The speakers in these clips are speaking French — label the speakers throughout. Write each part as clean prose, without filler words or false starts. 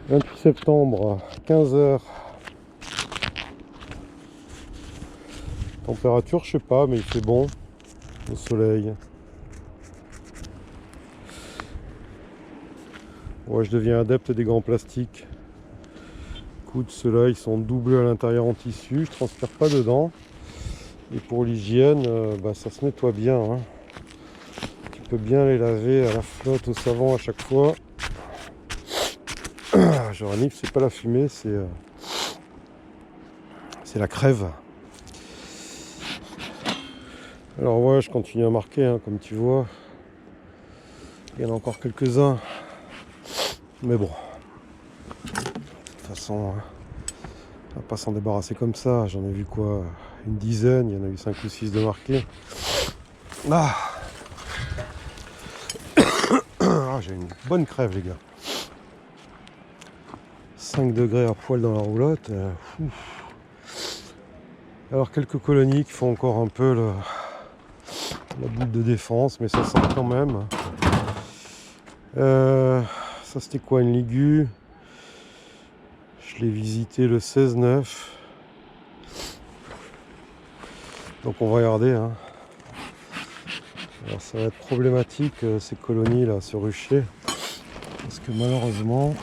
Speaker 1: 28 septembre, 15h. Température, je sais pas, mais il fait bon. Au soleil. Ouais, je deviens adepte des gants plastiques. Écoute, ceux-là, ils sont doublés à l'intérieur en tissu. Je transpire pas dedans. Et pour l'hygiène, ça se nettoie bien. Hein. Tu peux bien les laver à la flotte, au savon à chaque fois. Je renifle, c'est pas la fumée, c'est la crève. Alors ouais, je continue à marquer, hein, comme tu vois. Il y en a encore quelques-uns. Mais bon. De toute façon, hein, on va pas s'en débarrasser comme ça. J'en ai vu quoi, une dizaine, il y en a eu 5 ou 6 de marqués. Ah, j'ai une bonne crève, les gars. 5 degrés à poil dans la roulotte. Alors quelques colonies qui font encore un peu la boule de défense, mais ça sent quand même. Ça c'était quoi, une ligue? Je l'ai visité le 16-9. Donc on va regarder. Hein. Alors ça va être problématique ces colonies là, ce rucher. Parce que malheureusement,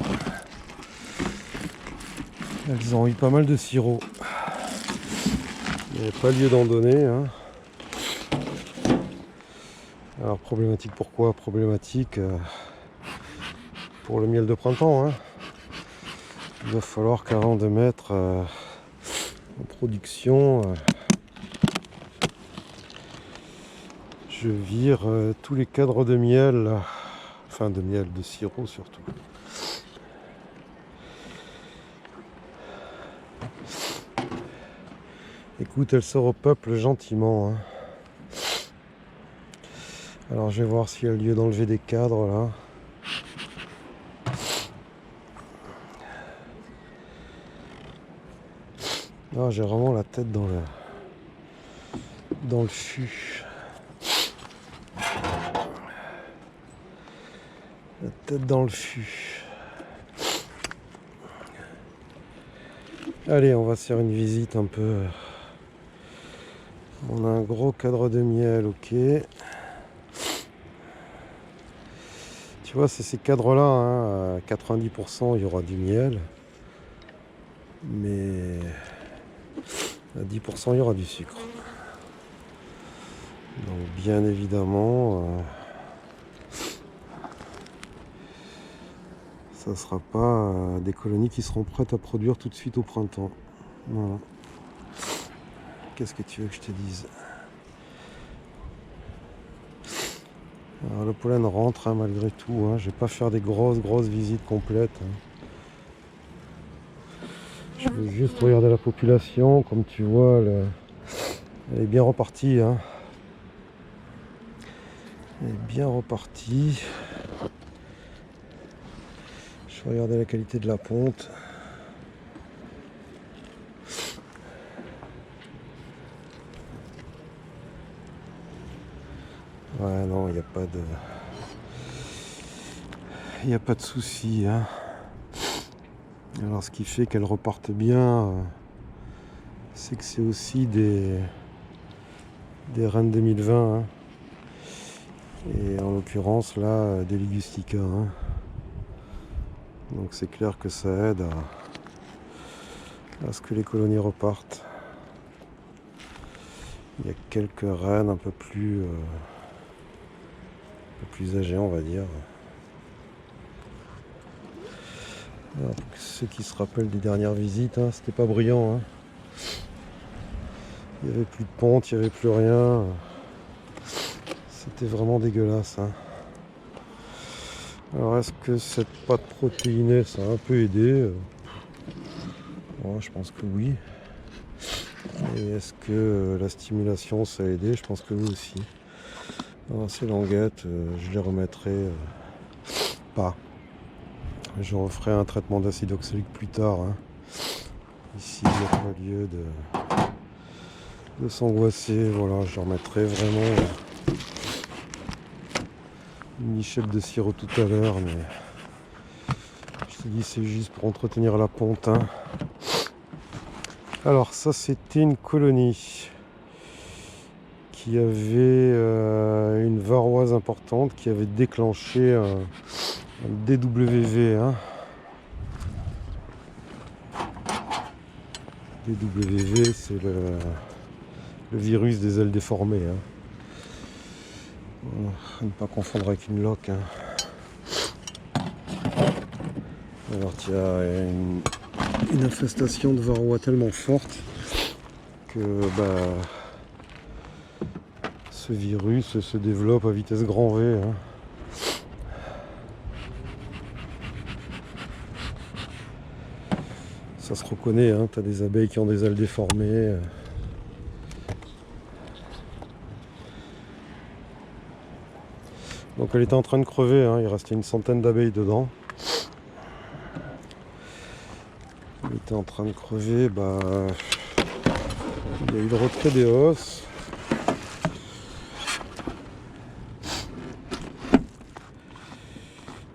Speaker 1: elles ont eu pas mal de sirop. Il n'y avait pas lieu d'en donner. Hein. Alors problématique pourquoi? Problématique pour le miel de printemps. Hein. Il va falloir qu'avant de mettre en production, je vire tous les cadres de miel, enfin de miel, de sirop surtout. Écoute, elle se repeuple gentiment. Hein. Alors je vais voir s'il y a lieu d'enlever des cadres là. Ah, j'ai vraiment la tête dans le fût. La tête dans le fût. Allez, on va se faire une visite un peu. On a un gros cadre de miel, ok. Tu vois, c'est ces cadres-là, hein, à 90% il y aura du miel. Mais à 10% il y aura du sucre. Donc bien évidemment, ça ne sera pas des colonies qui seront prêtes à produire tout de suite au printemps. Voilà. Qu'est-ce que tu veux que je te dise? Alors le pollen rentre hein, malgré tout. Hein. Je ne vais pas faire des grosses visites complètes. Hein. Je vais juste regarder la population. Comme tu vois, elle est bien repartie. Hein. Elle est bien repartie. Je vais regarder la qualité de la ponte. Ouais, non, il n'y a pas de... Il n'y a pas de souci. Hein. Alors, ce qui fait qu'elle reparte bien, c'est que c'est aussi des rennes 2020. Hein. Et en l'occurrence, là, des Ligustica. Hein. Donc, c'est clair que ça aide à ce que les colonies repartent. Il y a quelques rennes un peu plus âgées, on va dire. Alors, pour ceux qui se rappellent des dernières visites, hein, c'était pas brillant. Hein. Il n'y avait plus de ponte, il n'y avait plus rien. C'était vraiment dégueulasse. Hein. Alors est-ce que cette pâte protéinée ça a un peu aidé? Ouais, je pense que oui. Et est-ce que la stimulation ça a aidé? Je pense que oui aussi. Alors, ces languettes, je les remettrai pas. Je referai un traitement d'acide oxalique plus tard. Hein. Ici, il n'y a pas lieu de s'angoisser. Voilà, je remettrai vraiment une nichette de sirop tout à l'heure. Mais je Ceci dit, c'est juste pour entretenir la ponte, hein. Alors ça, c'était une colonie qui avait une varoise importante qui avait déclenché un DWV, hein. DWV, c'est le virus des ailes déformées, hein. Ne pas confondre avec une loque, hein. Alors il y a une infestation de varroa tellement forte que ce virus se développe à vitesse grand V, hein. Ça se reconnaît, hein. Tu as des abeilles qui ont des ailes déformées. Donc elle était en train de crever, hein. Il restait une centaine d'abeilles dedans. Elle était en train de crever, il y a eu le retrait des os.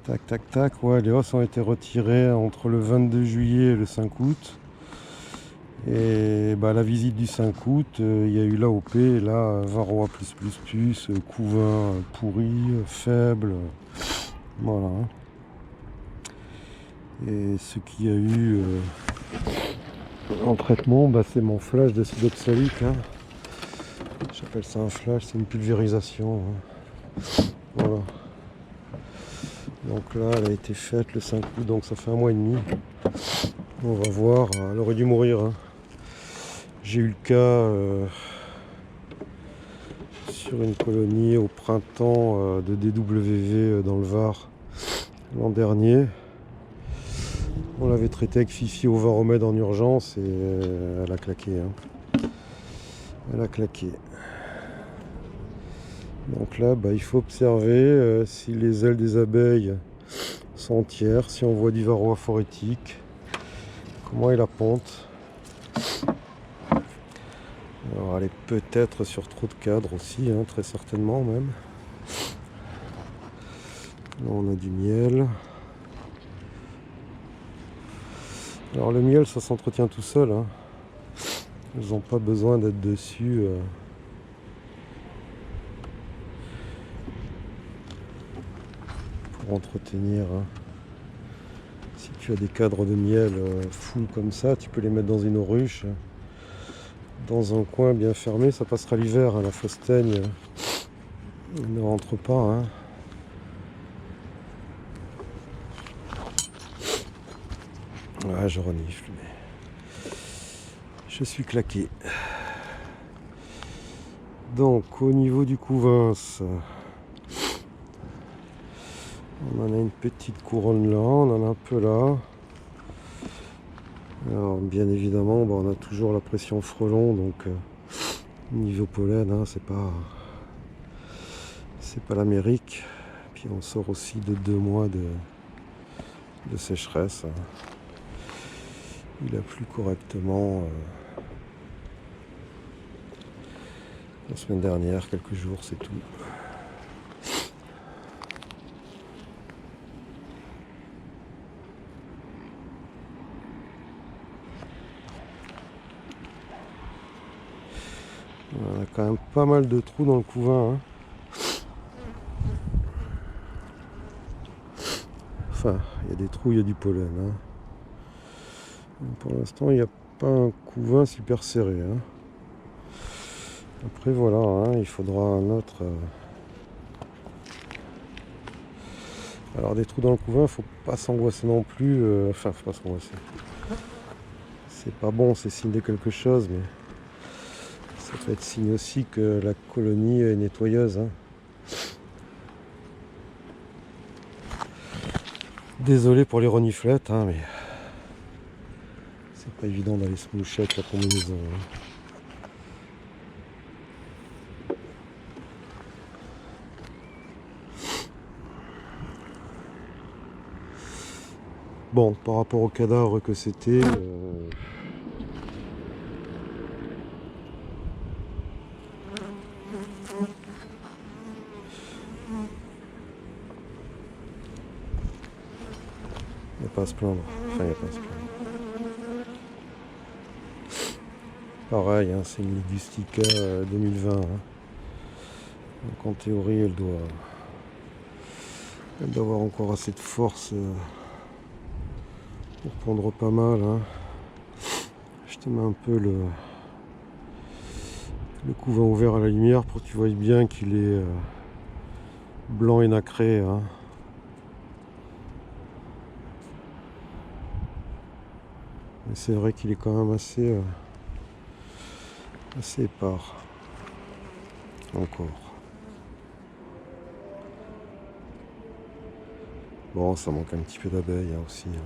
Speaker 1: Tac, tac, tac, ouais, les os ont été retirés entre le 22 juillet et le 5 août. Et la visite du 5 août, il y a eu l'AOP, là, varroa plus, couvain pourri, faible, voilà. Et ce qu'il y a eu en traitement, c'est mon flash d'acide oxalique, hein. J'appelle ça un flash, c'est une pulvérisation, hein. Voilà. Donc là, elle a été faite le 5 août, donc ça fait 1 mois et demi. On va voir, elle aurait dû mourir, hein. J'ai eu le cas sur une colonie au printemps de DWV dans le Var l'an dernier. On l'avait traité avec Fifi au Varomède en urgence et elle a claqué, hein. Elle a claqué. Donc là, il faut observer si les ailes des abeilles sont entières, si on voit du varroa phorétique, comment est la ponte. Alors elle est peut-être sur trop de cadres aussi, hein, très certainement même. Là on a du miel. Alors le miel, ça s'entretient tout seul, hein. Ils n'ont pas besoin d'être dessus. Pour entretenir, hein. Si tu as des cadres de miel full comme ça, tu peux les mettre dans une ruche, dans un coin bien fermé, ça passera l'hiver, hein. La fausse teigne ne rentre pas, hein. Ouais, je renifle, mais je suis claqué. Donc au niveau du couvain, on en a une petite couronne là, on en a un peu là. Alors bien évidemment, on a toujours la pression frelon, donc niveau pollen, hein, c'est pas l'Amérique. Puis on sort aussi de 2 mois de sécheresse, hein. Il a plu correctement la semaine dernière, quelques jours, c'est tout. On a quand même pas mal de trous dans le couvain, hein. Enfin, il y a des trous, il y a du pollen, hein. Pour l'instant, il n'y a pas un couvain super serré, hein. Après, voilà, hein, il faudra un autre. Alors, des trous dans le couvain, faut pas s'angoisser non plus. Faut pas s'angoisser. C'est pas bon, c'est signe de quelque chose, mais ça peut être signe aussi que la colonie est nettoyeuse, hein. Désolé pour les reniflettes, hein, mais c'est pas évident d'aller se moucher avec la combinaison, hein. Bon, par rapport au cadavre que c'était, Il n'y a pas à se plaindre. Enfin, il n'y a pas à se plaindre. Pareil, hein, c'est une Ligustica 2020. Hein. Donc en théorie, elle doit avoir encore assez de force pour prendre pas mal. Hein. Je te mets un peu le couvain ouvert à la lumière pour que tu vois bien qu'il est blanc et nacré. Hein. Mais c'est vrai qu'il est quand même assez épars. Encore. Bon, ça manque un petit peu d'abeilles hein, aussi. Hein.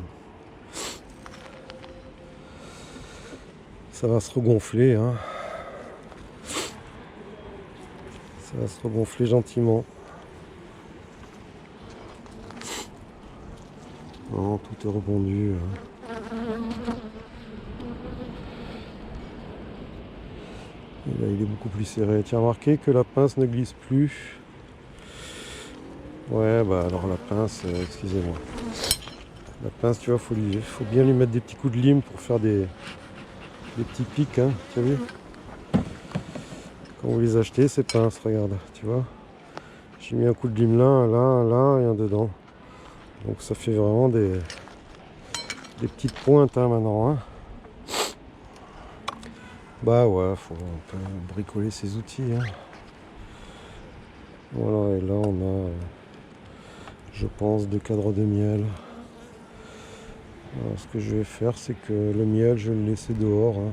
Speaker 1: Ça va se regonfler. Hein. Ça va se regonfler gentiment. Non, tout est rebondu. Hein. Et là, il est beaucoup plus serré. Tu as remarqué que la pince ne glisse plus. Ouais, bah alors la pince, excusez-moi. La pince, tu vois, faut bien lui mettre des petits coups de lime pour faire des petits pics. Hein, tu as vu? Quand vous les achetez, ces pinces, regarde, tu vois. J'ai mis un coup de lime là, là et un dedans. Donc ça fait vraiment des petites pointes hein, maintenant. Hein. Bah ouais, on peut bricoler ses outils. Hein. Voilà, et là on a, je pense, 2 cadres de miel. Alors, ce que je vais faire, c'est que le miel, je vais le laisser dehors. Hein.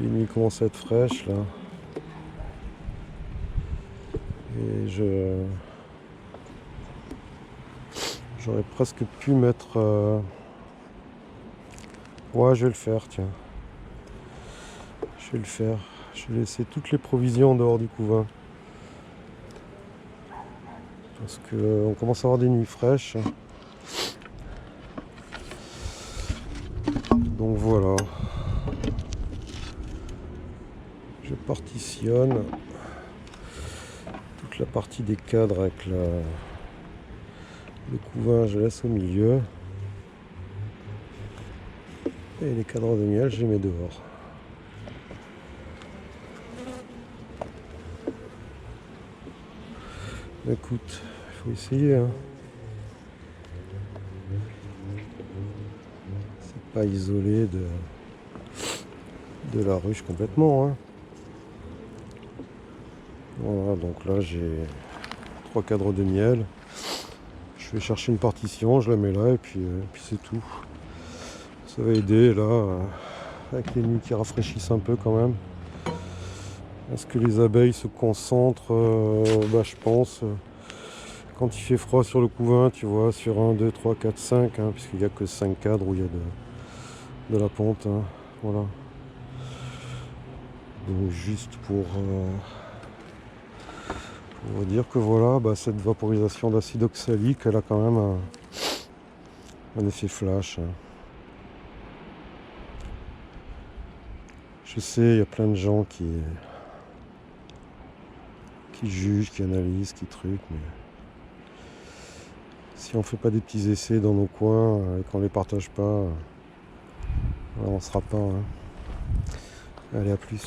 Speaker 1: Les nuits commencent à être fraîches là. Et j'aurais presque pu mettre... Ouais, je vais le faire, tiens. Je vais le faire. Je vais laisser toutes les provisions en dehors du couvain. Parce qu'on commence à avoir des nuits fraîches. Donc voilà. Je partitionne toute la partie des cadres avec le couvain, je laisse au milieu. Et les cadres de miel, je les mets dehors. Écoute, il faut essayer. Hein. C'est pas isolé de la ruche complètement. Hein. Voilà, donc là j'ai 3 cadres de miel. Je vais chercher une partition, je la mets là et puis c'est tout. Ça va aider là, avec les nuits qui rafraîchissent un peu quand même. Est-ce que les abeilles se concentrent bah, je pense. Quand il fait froid sur le couvain, tu vois, sur 1, 2, 3, 4, 5, hein, puisqu'il n'y a que 5 cadres où il y a de la ponte. Hein, voilà. Donc juste pour vous dire que voilà, bah, cette vaporisation d'acide oxalique, elle a quand même un effet flash. Hein. Je sais, il y a plein de gens qui jugent, qui analysent, qui truquent, mais si on fait pas des petits essais dans nos coins et qu'on les partage pas, on ne sera pas. Hein. Allez, à plus.